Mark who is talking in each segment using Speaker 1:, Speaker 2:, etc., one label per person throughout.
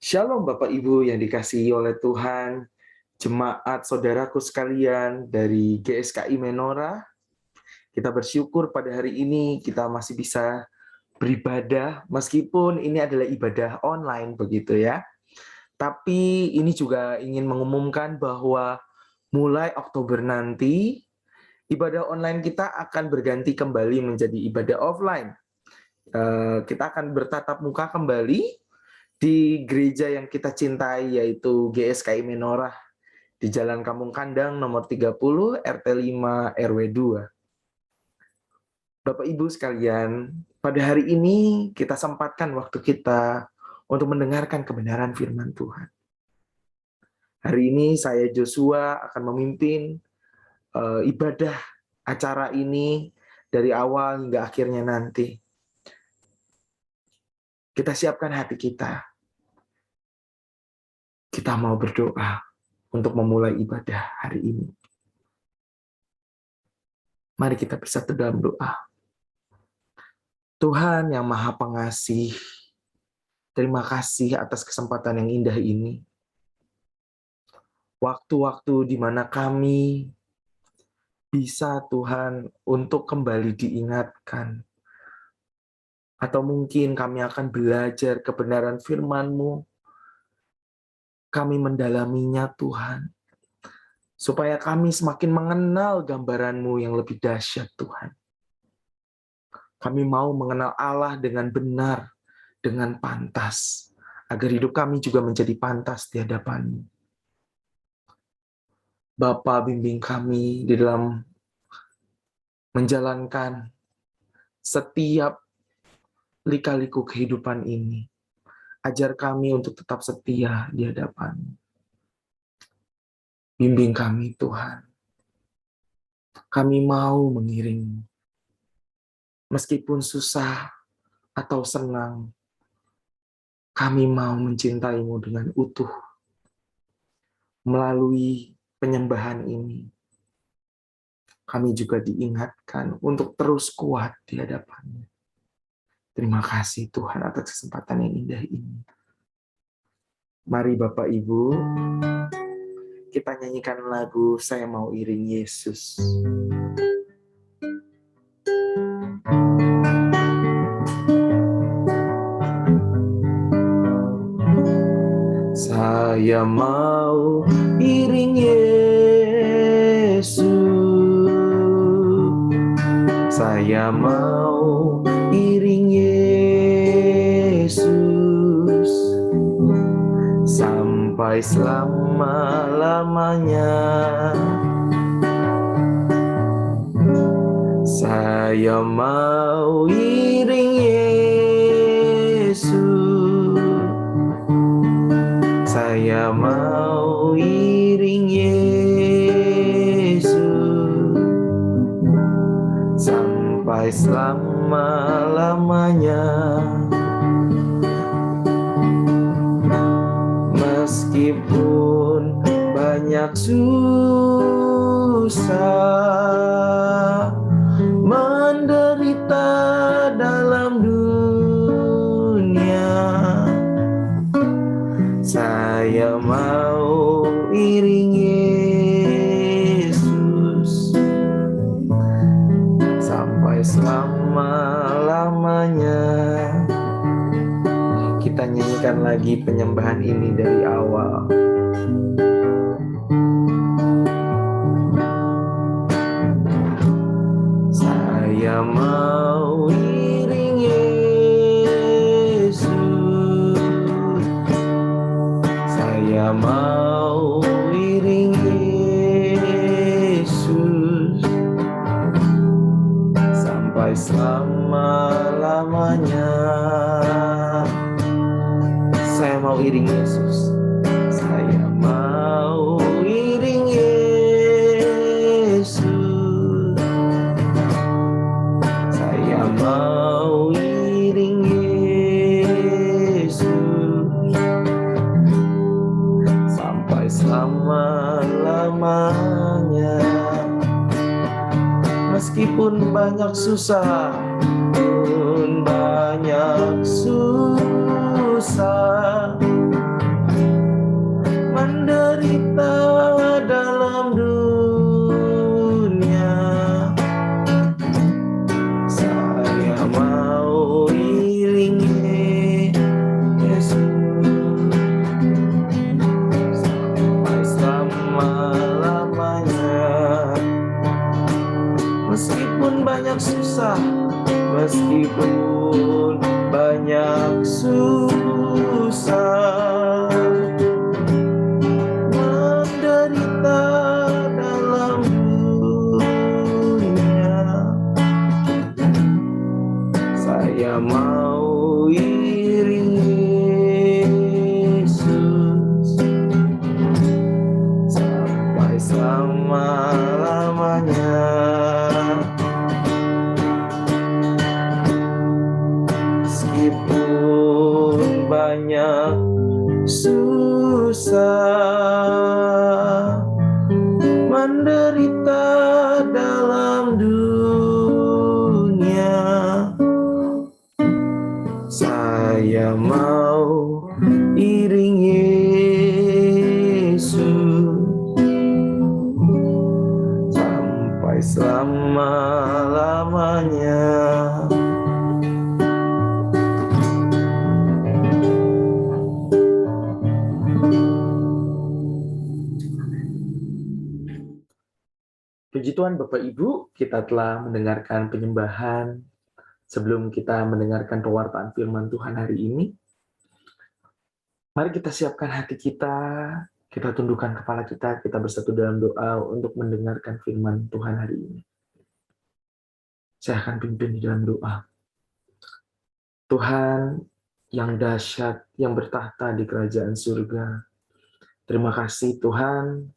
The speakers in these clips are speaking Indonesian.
Speaker 1: Shalom Bapak Ibu yang dikasihi oleh Tuhan, jemaat saudaraku sekalian dari GSKI Menora. Kita bersyukur pada hari ini kita masih bisa beribadah, meskipun ini adalah ibadah online begitu ya. Tapi ini juga ingin mengumumkan bahwa mulai Oktober nanti, ibadah online kita akan berganti kembali menjadi ibadah offline. Kita akan bertatap muka kembali di gereja yang kita cintai, yaitu GSKI Menora di Jalan Kampung Kandang nomor 30 RT 5 RW 2. Bapak Ibu sekalian, pada hari ini kita sempatkan waktu kita untuk mendengarkan kebenaran firman Tuhan. Hari ini saya Joshua akan memimpin ibadah acara ini dari awal hingga akhirnya nanti. Kita siapkan hati kita. Kita mau berdoa untuk memulai ibadah hari ini. Mari kita bersatu dalam doa. Tuhan yang Maha Pengasih, terima kasih atas kesempatan yang indah ini. Waktu-waktu di mana kami bisa, Tuhan, untuk kembali diingatkan. Atau mungkin kami akan belajar kebenaran firman-Mu. Kami mendalaminya, Tuhan. Supaya kami semakin mengenal gambaran-Mu yang lebih dahsyat, Tuhan. Kami mau mengenal Allah dengan benar, dengan pantas, agar hidup kami juga menjadi pantas di hadapan-Mu. Bapa, bimbing kami di dalam menjalankan setiap lika-liku kehidupan ini. Ajar kami untuk tetap setia di hadapan-Mu. Bimbing kami, Tuhan. Kami mau mengiring-Mu. Meskipun susah atau senang, kami mau mencintai-Mu dengan utuh. Melalui penyembahan ini, kami juga diingatkan untuk terus kuat di hadapan-Mu. Terima kasih Tuhan atas kesempatan yang indah ini. Mari Bapak Ibu, kita nyanyikan lagu Saya Mau Iring Yesus. Saya mau iring Yesus. Saya mau iring Yesus sampai selama-lamanya. Saya mau iring Yesus. Saya mau iring Yesus sampai selama-lamanya. Meskipun banyak susah, menderita dalam dunia, saya mau iring Yesus sampai selama-lamanya. Kita nyanyikan lagi penyembahan ini dari awal. Saya mau iring Yesus. Saya mau iring Yesus sampai selama-lamanya. Saya mau iring Yesus. Saya mau iring Yesus. Saya mau iring Yesus sampai selama-lamanya. Meskipun banyak susah, pun banyak susah, Meskipun banyak susah, menderita dalam dunia, saya mau iring Yesus sampai selama-lamanya. Meskipun banyak susah, menderita dalam dunia, saya mau iring Yesus sampai selama-lamanya. Puji Tuhan Bapak Ibu, kita telah mendengarkan penyembahan. Sebelum kita mendengarkan pewartaan firman Tuhan hari ini, mari kita siapkan hati kita tundukkan kepala kita bersatu dalam doa untuk mendengarkan firman Tuhan hari ini. Saya akan pimpin di dalam doa. Tuhan yang dahsyat, yang bertahta di kerajaan surga, terima kasih Tuhan,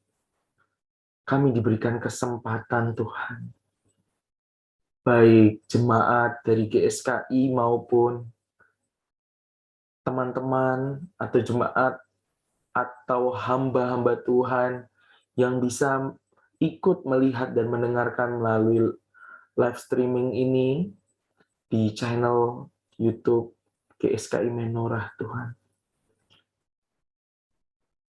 Speaker 1: kami diberikan kesempatan Tuhan, baik jemaat dari GSKI maupun teman-teman atau jemaat atau hamba-hamba Tuhan yang bisa ikut melihat dan mendengarkan melalui live streaming ini di channel YouTube GSKI Menorah Tuhan.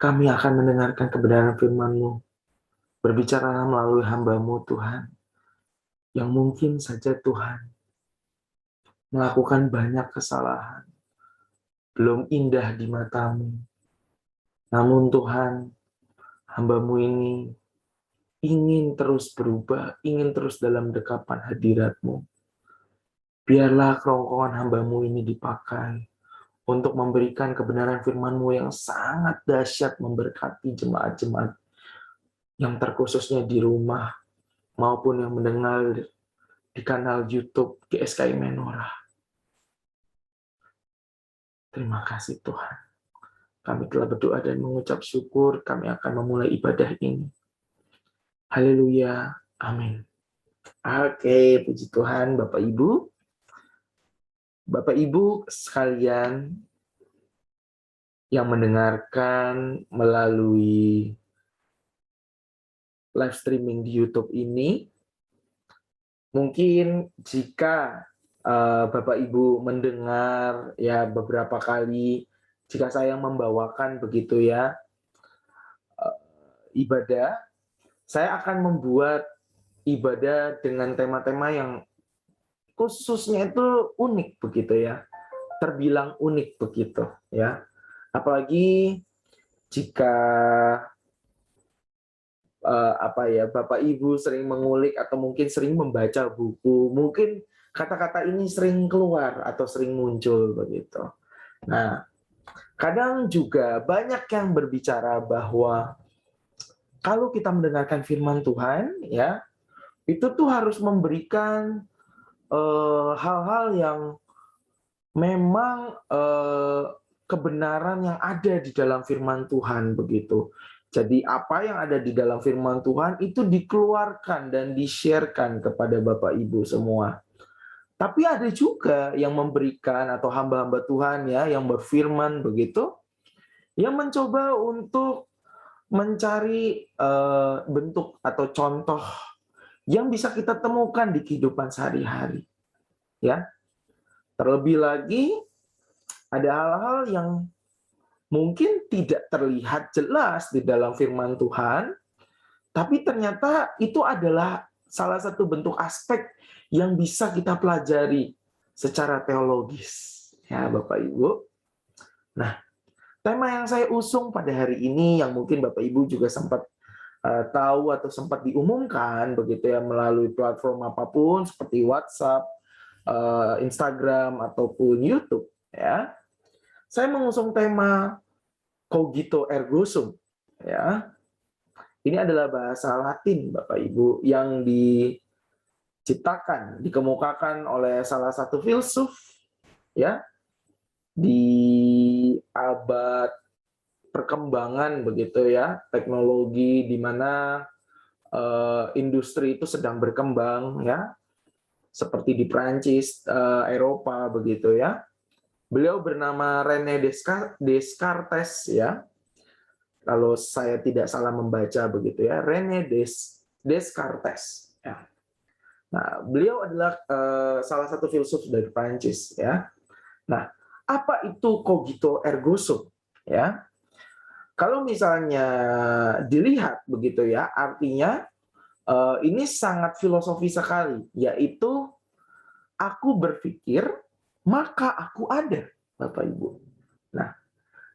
Speaker 1: Kami akan mendengarkan kebenaran firman-Mu. Berbicaralah melalui hamba-Mu Tuhan, yang mungkin saja Tuhan melakukan banyak kesalahan, belum indah di mata-Mu. Namun Tuhan, hamba-Mu ini ingin terus berubah, ingin terus dalam dekapan hadirat-Mu. Biarlah kerongkongan hamba-Mu ini dipakai untuk memberikan kebenaran firman-Mu yang sangat dahsyat memberkati jemaat-jemaat yang terkhususnya di rumah maupun yang mendengar di kanal YouTube GSKI Menorah. Terima kasih Tuhan. Kami telah berdoa dan mengucap syukur, kami akan memulai ibadah ini. Haleluya. Amin. Oke, puji Tuhan Bapak Ibu. Bapak Ibu sekalian yang mendengarkan melalui live streaming di YouTube ini, mungkin jika Bapak Ibu mendengar ya beberapa kali jika saya membawakan begitu ya ibadah, saya akan membuat ibadah dengan tema-tema yang khususnya itu unik begitu ya, terbilang unik begitu ya. Apalagi jika Bapak Ibu sering mengulik atau mungkin sering membaca buku, mungkin kata-kata ini sering keluar atau sering muncul begitu. Nah, kadang juga banyak yang berbicara bahwa kalau kita mendengarkan firman Tuhan, ya itu tuh harus memberikan hal-hal yang memang kebenaran yang ada di dalam firman Tuhan begitu. Jadi apa yang ada di dalam firman Tuhan itu dikeluarkan dan di-share-kan kepada Bapak Ibu semua. Tapi ada juga yang memberikan atau hamba-hamba Tuhan ya yang berfirman begitu, yang mencoba untuk mencari bentuk atau contoh yang bisa kita temukan di kehidupan sehari-hari. Ya. Terlebih lagi ada hal-hal yang mungkin tidak terlihat jelas di dalam firman Tuhan, tapi ternyata itu adalah salah satu bentuk aspek yang bisa kita pelajari secara teologis. Ya, Bapak Ibu. Nah, tema yang saya usung pada hari ini yang mungkin Bapak Ibu juga sempat tahu atau sempat diumumkan begitu ya melalui platform apapun seperti WhatsApp Instagram ataupun YouTube, ya, saya mengusung tema cogito ergo sum, ya. Ini adalah bahasa Latin, Bapak Ibu, yang diciptakan, dikemukakan oleh salah satu filsuf, ya, di abad perkembangan begitu ya, teknologi di mana industri itu sedang berkembang ya, seperti di Prancis, Eropa begitu ya. Beliau bernama René Descartes ya. Kalau saya tidak salah membaca begitu ya, René Descartes ya. Nah, beliau adalah salah satu filsuf dari Prancis ya. Nah, apa itu cogito ergo sum ya? Kalau misalnya dilihat begitu ya, artinya ini sangat filosofi sekali, yaitu aku berpikir maka aku ada, Bapak Ibu. Nah,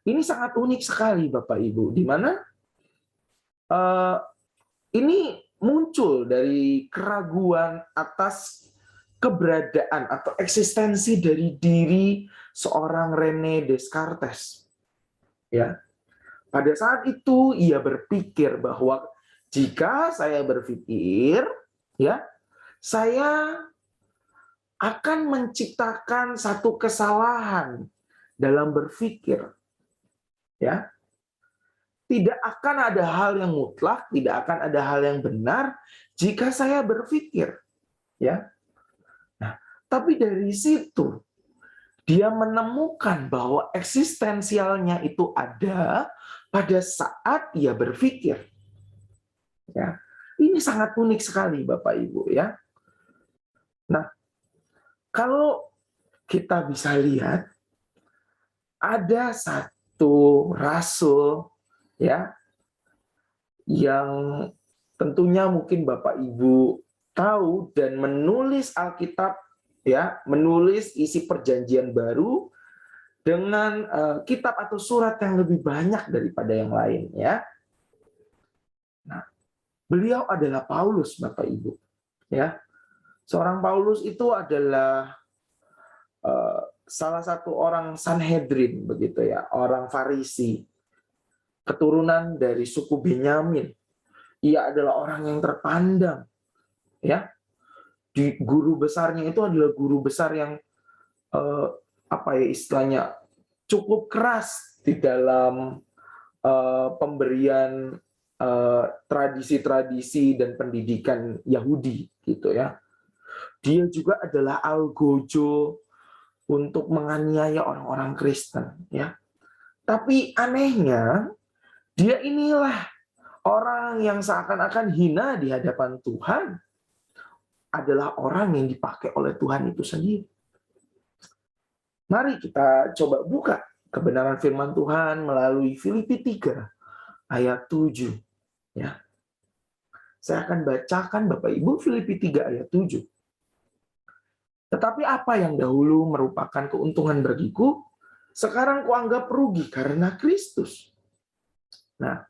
Speaker 1: ini sangat unik sekali, Bapak Ibu, di mana ini muncul dari keraguan atas keberadaan atau eksistensi dari diri seorang René Descartes. Ya, pada saat itu ia berpikir bahwa jika saya berpikir, ya, saya akan menciptakan satu kesalahan dalam berpikir. Ya, tidak akan ada hal yang mutlak, tidak akan ada hal yang benar jika saya berpikir. Ya, nah, tapi dari situ dia menemukan bahwa eksistensialnya itu ada pada saat ia berpikir. Ya, ini sangat unik sekali, Bapak Ibu ya. Nah, kalau kita bisa lihat ada satu rasul ya yang tentunya mungkin Bapak Ibu tahu dan menulis Alkitab ya, menulis isi perjanjian baru dengan kitab atau surat yang lebih banyak daripada yang lain ya. Nah, beliau adalah Paulus, Bapak Ibu ya. Seorang Paulus itu adalah salah satu orang Sanhedrin begitu ya, orang Farisi, keturunan dari suku Benyamin. Ia adalah orang yang terpandang ya. Di guru besarnya itu adalah guru besar yang apa ya istilahnya, cukup keras di dalam pemberian tradisi-tradisi dan pendidikan Yahudi gitu ya. Dia juga adalah algojo untuk menganiaya orang-orang Kristen ya. Tapi anehnya dia inilah orang yang seakan-akan hina di hadapan Tuhan adalah orang yang dipakai oleh Tuhan itu sendiri. Mari kita coba buka kebenaran firman Tuhan melalui Filipi 3 ayat 7 ya. Saya akan bacakan Bapak Ibu Filipi 3 ayat 7. Tetapi apa yang dahulu merupakan keuntungan bagiku, sekarang kuanggap rugi karena Kristus. Nah,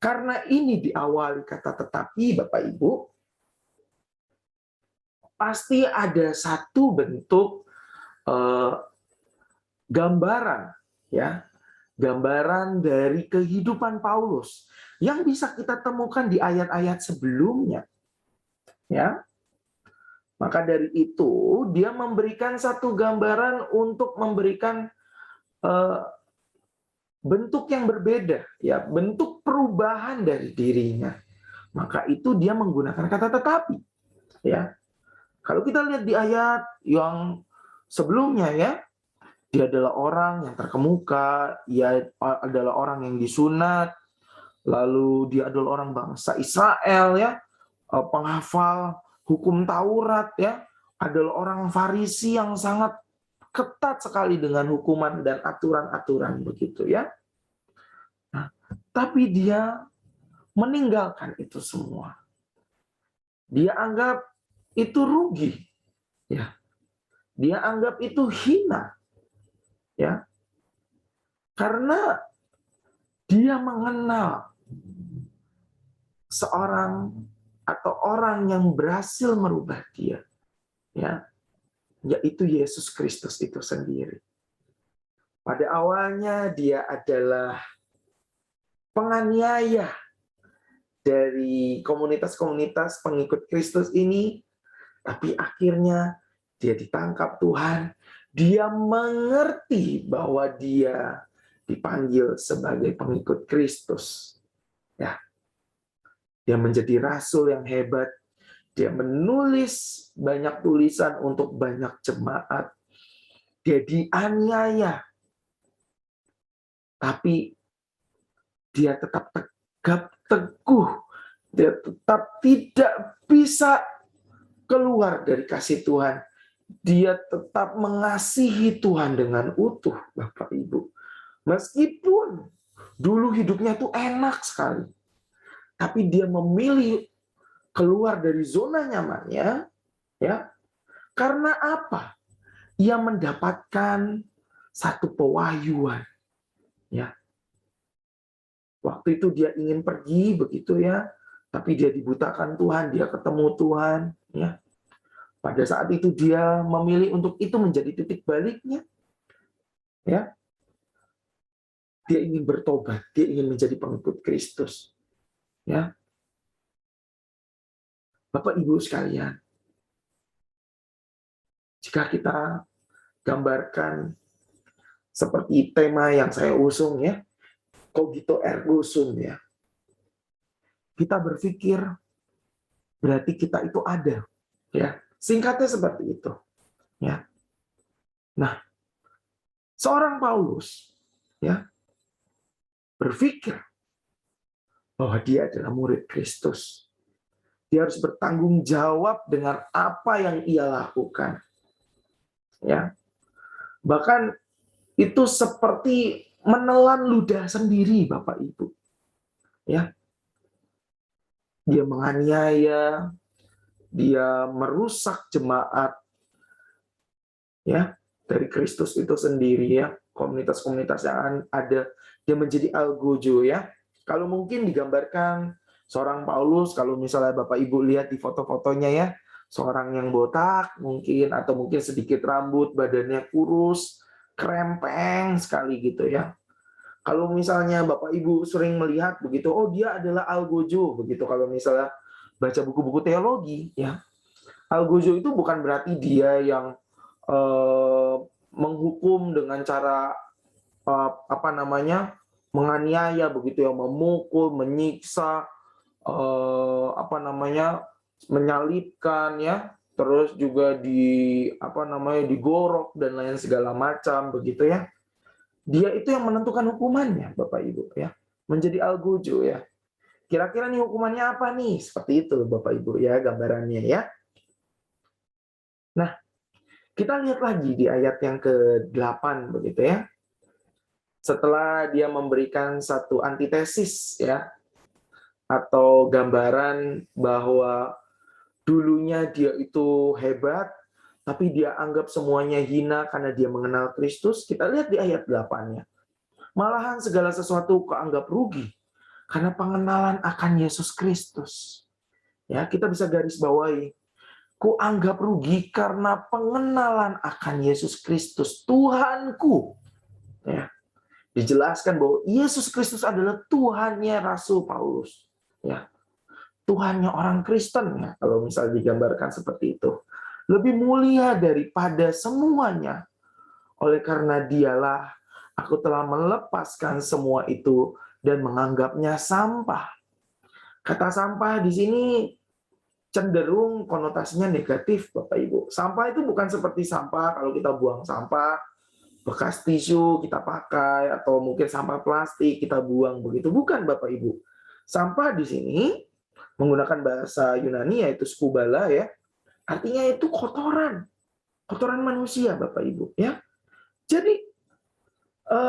Speaker 1: karena ini diawali kata tetapi, Bapak Ibu, pasti ada satu bentuk gambaran, ya, gambaran dari kehidupan Paulus yang bisa kita temukan di ayat-ayat sebelumnya, ya. Maka dari itu dia memberikan satu gambaran untuk memberikan bentuk yang berbeda, ya, bentuk perubahan dari dirinya. Maka itu dia menggunakan kata tetapi, ya. Kalau kita lihat di ayat yang sebelumnya ya, dia adalah orang yang terkemuka, ia adalah orang yang disunat, lalu dia adalah orang bangsa Israel ya, penghafal hukum Taurat ya, adalah orang Farisi yang sangat ketat sekali dengan hukuman dan aturan-aturan begitu ya. Nah, tapi dia meninggalkan itu semua. Dia anggap itu rugi, ya. Dia anggap itu hina, ya. Karena dia mengenal seorang atau orang yang berhasil merubah dia, ya. yaitu Yesus Kristus itu sendiri. Pada awalnya dia adalah penganiaya dari komunitas-komunitas pengikut Kristus ini, tapi akhirnya dia ditangkap Tuhan. Dia mengerti bahwa dia dipanggil sebagai pengikut Kristus. Ya, dia menjadi rasul yang hebat. Dia menulis banyak tulisan untuk banyak jemaat. Dia dianiaya, tapi dia tetap tegap teguh. Dia tetap tidak bisa keluar dari kasih Tuhan. Dia tetap mengasihi Tuhan dengan utuh, Bapak Ibu. Meskipun dulu hidupnya itu enak sekali, tapi dia memilih keluar dari zona nyamannya, ya. Karena apa? Ia mendapatkan satu pewahyuan, ya. Waktu itu dia ingin pergi begitu ya, tapi dia dibutakan Tuhan, dia ketemu Tuhan, ya. Pada saat itu dia memilih untuk itu menjadi titik baliknya, ya. Dia ingin bertobat, dia ingin menjadi pengikut Kristus, ya. Bapak Ibu sekalian, jika kita gambarkan seperti tema yang saya usung ya, cogito ergo sum ya. Kita berpikir berarti kita itu ada, ya. Singkatnya seperti itu, ya. Nah, seorang Paulus ya berpikir bahwa dia adalah murid Kristus. Dia harus bertanggung jawab dengan apa yang ia lakukan. Ya. Bahkan itu seperti menelan ludah sendiri, Bapak Ibu. Ya. Dia menganiaya, dia merusak jemaat ya dari Kristus itu sendiri ya, komunitas-komunitas yang ada, dia menjadi algojo ya. Kalau mungkin digambarkan seorang Paulus, kalau misalnya Bapak Ibu lihat di foto-fotonya ya, seorang yang botak mungkin, atau mungkin sedikit rambut, badannya kurus, krempeng sekali gitu ya. Kalau misalnya Bapak Ibu sering melihat begitu, oh dia adalah algojo begitu. Kalau misalnya baca buku-buku teologi ya, algojo itu bukan berarti dia yang menghukum dengan cara apa namanya menganiaya begitu ya, memukul, menyiksa, apa namanya menyalibkan ya, terus juga di apa namanya digorok dan lain segala macam begitu ya. Dia itu yang menentukan hukumannya, Bapak Ibu ya. Menjadi algojo ya. Kira-kira nih hukumannya apa nih? Seperti itu Bapak Ibu ya gambarannya ya. Nah, kita lihat lagi di ayat yang ke-8 begitu ya. Setelah dia memberikan satu antitesis ya, atau gambaran bahwa dulunya dia itu hebat, tapi dia anggap semuanya hina karena dia mengenal Kristus. Kita lihat di ayat 8-nya. Malahan segala sesuatu keanggap rugi karena pengenalan akan Yesus Kristus. Ya, kita bisa garis bawahi. Ku anggap rugi karena pengenalan akan Yesus Kristus, Tuhanku. Ya, dijelaskan bahwa Yesus Kristus adalah Tuhannya Rasul Paulus. Ya, Tuhannya orang Kristen, ya, kalau misalnya digambarkan seperti itu. Lebih mulia daripada semuanya. Oleh karena dialah aku telah melepaskan semua itu dan menganggapnya sampah. Kata sampah di sini cenderung konotasinya negatif, Bapak Ibu. Sampah itu bukan seperti sampah kalau kita buang sampah, bekas tisu kita pakai, atau mungkin sampah plastik kita buang begitu. Bukan, Bapak Ibu. Sampah di sini menggunakan bahasa Yunani yaitu skubala ya. Artinya itu kotoran. Kotoran manusia, Bapak Ibu ya. Jadi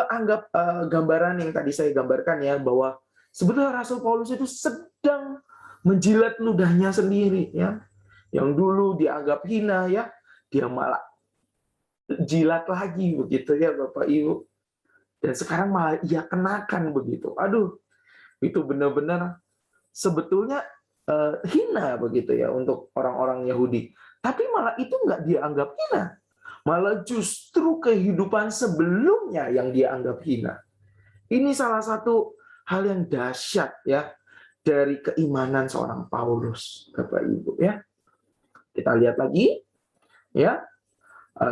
Speaker 1: anggap gambaran yang tadi saya gambarkan ya, bahwa sebetulnya Rasul Paulus itu sedang menjilat ludahnya sendiri ya. Yang dulu dianggap hina ya, dia malah jilat lagi begitu ya Bapak Ibu. Dan sekarang malah ia kenakan begitu. Aduh, itu benar-benar sebetulnya hina begitu ya untuk orang-orang Yahudi. Tapi malah itu nggak dia anggap hina. Malah justru kehidupan sebelumnya yang dia anggap hina. Ini salah satu hal yang dahsyat ya dari keimanan seorang Paulus, Bapak Ibu ya. Kita lihat lagi ya.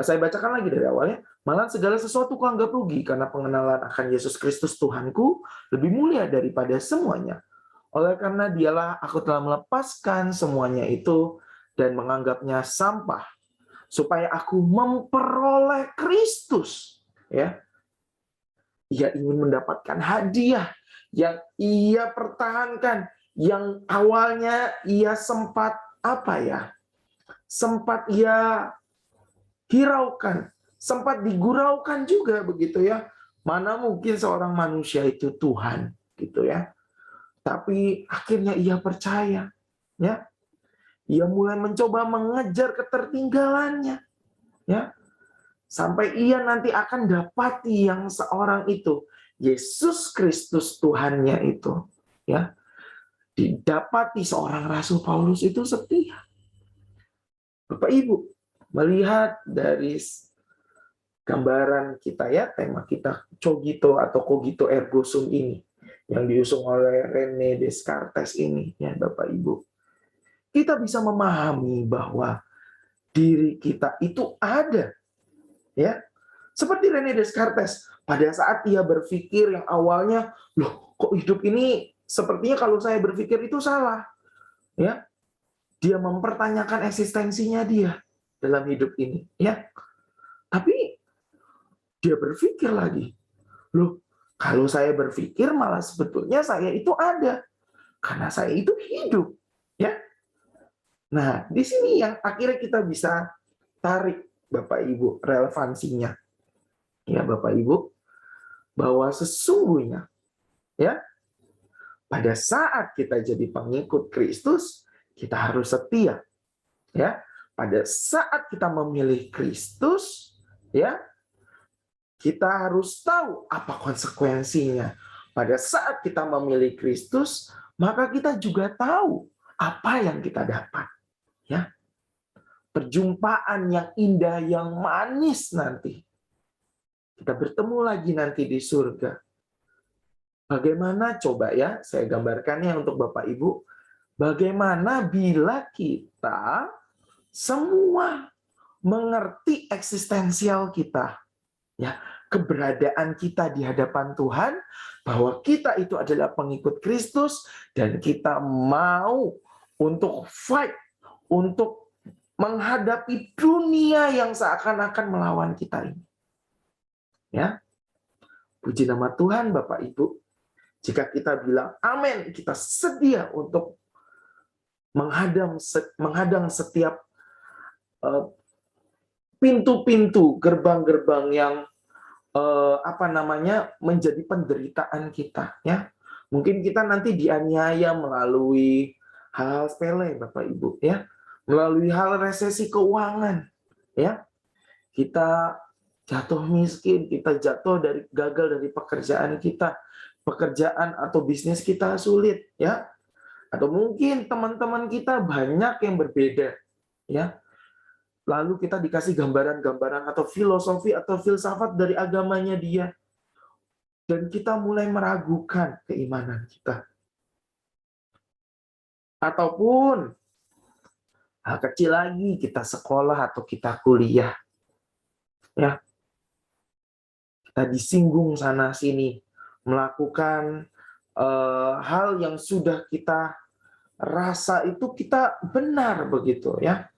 Speaker 1: Saya bacakan lagi dari awalnya. Malah segala sesuatu kuanggap rugi karena pengenalan akan Yesus Kristus Tuhanku lebih mulia daripada semuanya. Oleh karena dialah aku telah melepaskan semuanya itu dan menganggapnya sampah supaya aku memperoleh Kristus. Ya, ia ingin mendapatkan hadiah yang ia pertahankan, yang awalnya ia sempat sempat ia hiraukan, sempat diguraukan juga begitu ya. Mana mungkin seorang manusia itu Tuhan gitu ya. Tapi akhirnya ia percaya ya. Ia mulai mencoba mengejar ketertinggalannya ya. Sampai ia nanti akan dapati yang seorang itu, Yesus Kristus Tuhannya itu ya. Didapati seorang Rasul Paulus itu setia. Bapak Ibu, melihat dari gambaran kita ya, tema kita cogito atau cogito ergo sum ini yang diusung oleh René Descartes ini ya Bapak Ibu. Kita bisa memahami bahwa diri kita itu ada ya. Seperti René Descartes, pada saat ia berpikir yang awalnya, loh kok hidup ini sepertinya kalau saya berpikir itu salah. Ya, dia mempertanyakan eksistensinya dia dalam hidup ini ya. Tapi dia berpikir lagi, loh kalau saya berpikir malah sebetulnya saya itu ada karena saya itu hidup ya. Nah di sini yang akhirnya kita bisa tarik Bapak Ibu relevansinya ya Bapak Ibu, bahwa sesungguhnya ya pada saat kita jadi pengikut Kristus kita harus setia ya. Pada saat kita memilih Kristus ya, kita harus tahu apa konsekuensinya. Pada saat kita memilih Kristus, maka kita juga tahu apa yang kita dapat. Ya, perjumpaan yang indah, yang manis nanti. Kita bertemu lagi nanti di surga. Bagaimana coba ya, saya gambarkannya untuk Bapak Ibu. Bagaimana bila kita semua mengerti eksistensial kita, ya, keberadaan kita di hadapan Tuhan, bahwa kita itu adalah pengikut Kristus dan kita mau untuk fight, untuk menghadapi dunia yang seakan-akan melawan kita ini. Ya. Puji nama Tuhan Bapak Ibu. Jika kita bilang amin, kita sedia untuk menghadang setiap pintu-pintu, gerbang-gerbang yang menjadi penderitaan kita ya. Mungkin kita nanti dianiaya melalui hal sepele Bapak Ibu ya, melalui hal resesi keuangan ya. Kita jatuh miskin, kita gagal dari pekerjaan kita, pekerjaan atau bisnis kita sulit ya. Atau mungkin teman-teman kita banyak yang berbeda ya. Lalu kita dikasih gambaran-gambaran atau filosofi atau filsafat dari agamanya dia. Dan kita mulai meragukan keimanan kita. Ataupun hal kecil lagi, kita sekolah atau kita kuliah. Ya. Kita disinggung sana-sini. Melakukan hal yang sudah kita rasa itu kita benar begitu ya.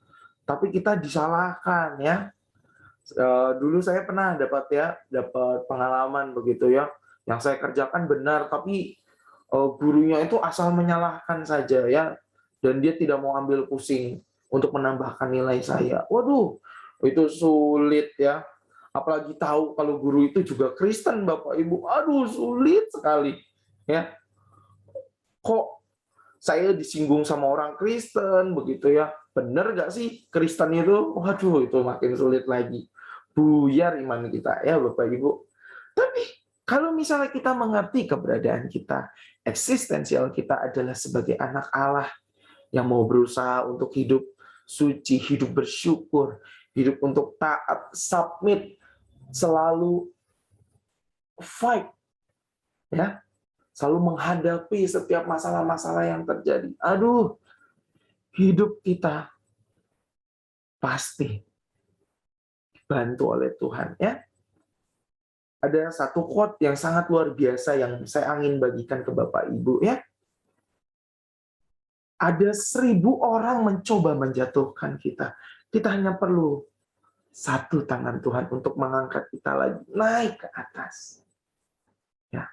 Speaker 1: Tapi kita disalahkan ya. Dulu saya pernah dapat pengalaman begitu ya, yang saya kerjakan benar tapi gurunya itu asal menyalahkan saja ya, dan dia tidak mau ambil pusing untuk menambahkan nilai saya. Waduh, itu sulit ya. Apalagi tahu kalau guru itu juga Kristen Bapak Ibu. Aduh, sulit sekali ya. Kok saya disinggung sama orang Kristen begitu ya? Benar nggak sih Kristen itu? Waduh, itu makin sulit lagi. Buyar iman kita ya Bapak Ibu. Tapi kalau misalnya kita mengerti keberadaan kita, eksistensial kita adalah sebagai anak Allah, yang mau berusaha untuk hidup suci, hidup bersyukur, hidup untuk taat, submit, selalu fight, ya, selalu menghadapi setiap masalah-masalah yang terjadi. Aduh, hidup kita pasti dibantu oleh Tuhan, ya. Ada satu quote yang sangat luar biasa yang saya ingin bagikan ke Bapak Ibu, ya. Ada 1.000 orang mencoba menjatuhkan kita. Kita hanya perlu satu tangan Tuhan untuk mengangkat kita lagi naik ke atas. Ya.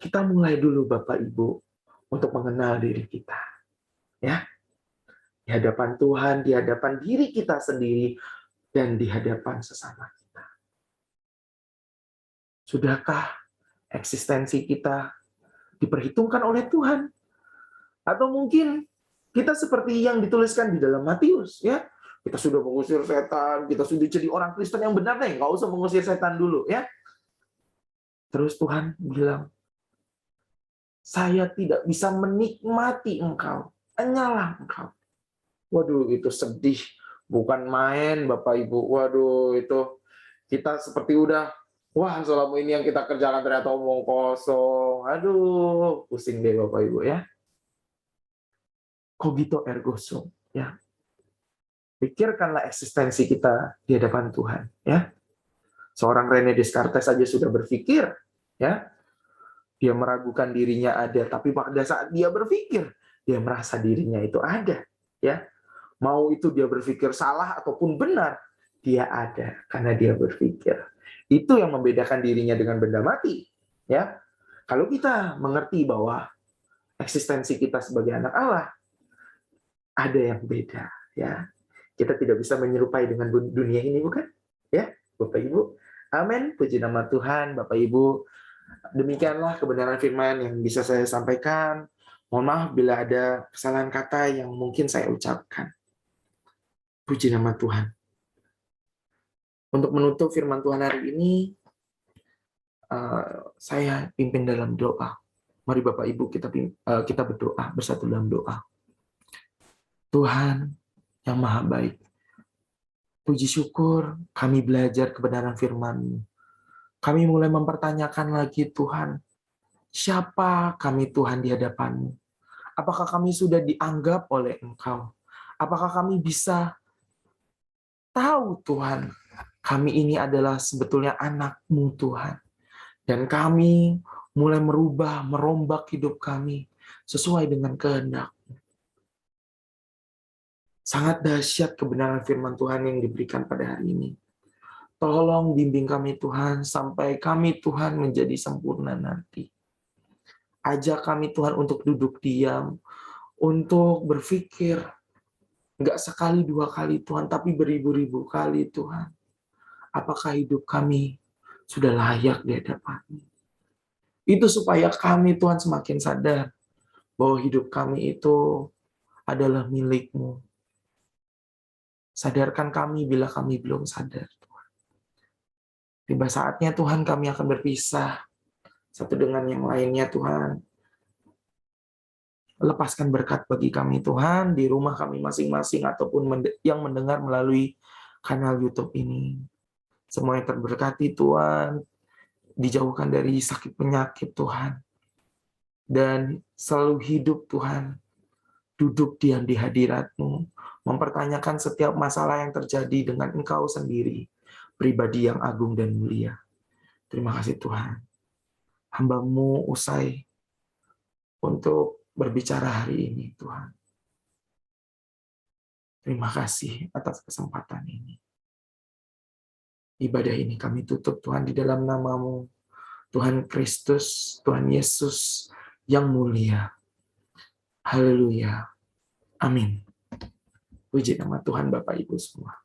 Speaker 1: Kita mulai dulu Bapak Ibu untuk mengenal diri kita. Ya. Di hadapan Tuhan, di hadapan diri kita sendiri, dan di hadapan sesama kita. Sudahkah eksistensi kita diperhitungkan oleh Tuhan? Atau mungkin kita seperti yang dituliskan di dalam Matius, ya. Kita sudah mengusir setan, kita sudah jadi orang Kristen yang benar nih, nggak usah mengusir setan dulu, ya. Terus Tuhan bilang, saya tidak bisa menikmati engkau, hanyalah engkau. Waduh, itu sedih, bukan main, Bapak Ibu. Waduh, itu kita seperti udah, wah, selama ini yang kita kerjakan ternyata omong kosong. Aduh, pusing deh Bapak Ibu, ya. Cogito ergo sum, ya. Pikirkanlah eksistensi kita di hadapan Tuhan, ya. Seorang René Descartes saja sudah berpikir, ya. Dia meragukan dirinya ada, tapi pada saat dia berpikir, dia merasa dirinya itu ada, ya. Mau itu dia berpikir salah ataupun benar, dia ada karena dia berpikir. Itu yang membedakan dirinya dengan benda mati, ya. Kalau kita mengerti bahwa eksistensi kita sebagai anak Allah ada yang beda, ya. Kita tidak bisa menyerupai dengan dunia ini, bukan? Ya, Bapak Ibu. Amin. Puji nama Tuhan, Bapak Ibu. Demikianlah kebenaran firman yang bisa saya sampaikan. Mohon maaf bila ada kesalahan kata yang mungkin saya ucapkan. Puji nama Tuhan. Untuk menutup firman Tuhan hari ini, saya pimpin dalam doa. Mari Bapak Ibu kita berdoa bersatu dalam doa. Tuhan yang maha baik, puji syukur kami belajar kebenaran firman-Mu. Kami mulai mempertanyakan lagi Tuhan, siapa kami Tuhan di hadapan-Mu? Apakah kami sudah dianggap oleh Engkau? Apakah kami bisa tahu Tuhan, kami ini adalah sebetulnya anak-Mu Tuhan. Dan kami mulai merubah, merombak hidup kami sesuai dengan kehendak. Sangat dahsyat kebenaran firman Tuhan yang diberikan pada hari ini. Tolong bimbing kami Tuhan, sampai kami Tuhan menjadi sempurna nanti. Ajak kami Tuhan untuk duduk diam, untuk berpikir, enggak sekali dua kali Tuhan, tapi beribu-ribu kali Tuhan. Apakah hidup kami sudah layak di hadapan-Mu? Itu supaya kami Tuhan semakin sadar bahwa hidup kami itu adalah milik-Mu. Sadarkan kami bila kami belum sadar, Tuhan. Tiba saatnya Tuhan kami akan berpisah satu dengan yang lainnya, Tuhan. Lepaskan berkat bagi kami, Tuhan, di rumah kami masing-masing ataupun yang mendengar melalui kanal YouTube ini. Semua yang terberkati, Tuhan. Dijauhkan dari sakit penyakit, Tuhan. Dan selalu hidup, Tuhan. Duduk diam di hadirat-Mu. Mempertanyakan setiap masalah yang terjadi dengan Engkau sendiri, pribadi yang agung dan mulia. Terima kasih Tuhan. Hamba-Mu usai untuk berbicara hari ini, Tuhan. Terima kasih atas kesempatan ini. Ibadah ini kami tutup Tuhan di dalam nama-Mu, Tuhan Kristus, Tuhan Yesus yang mulia. Haleluya. Amin. Puji nama Tuhan Bapak Ibu semua.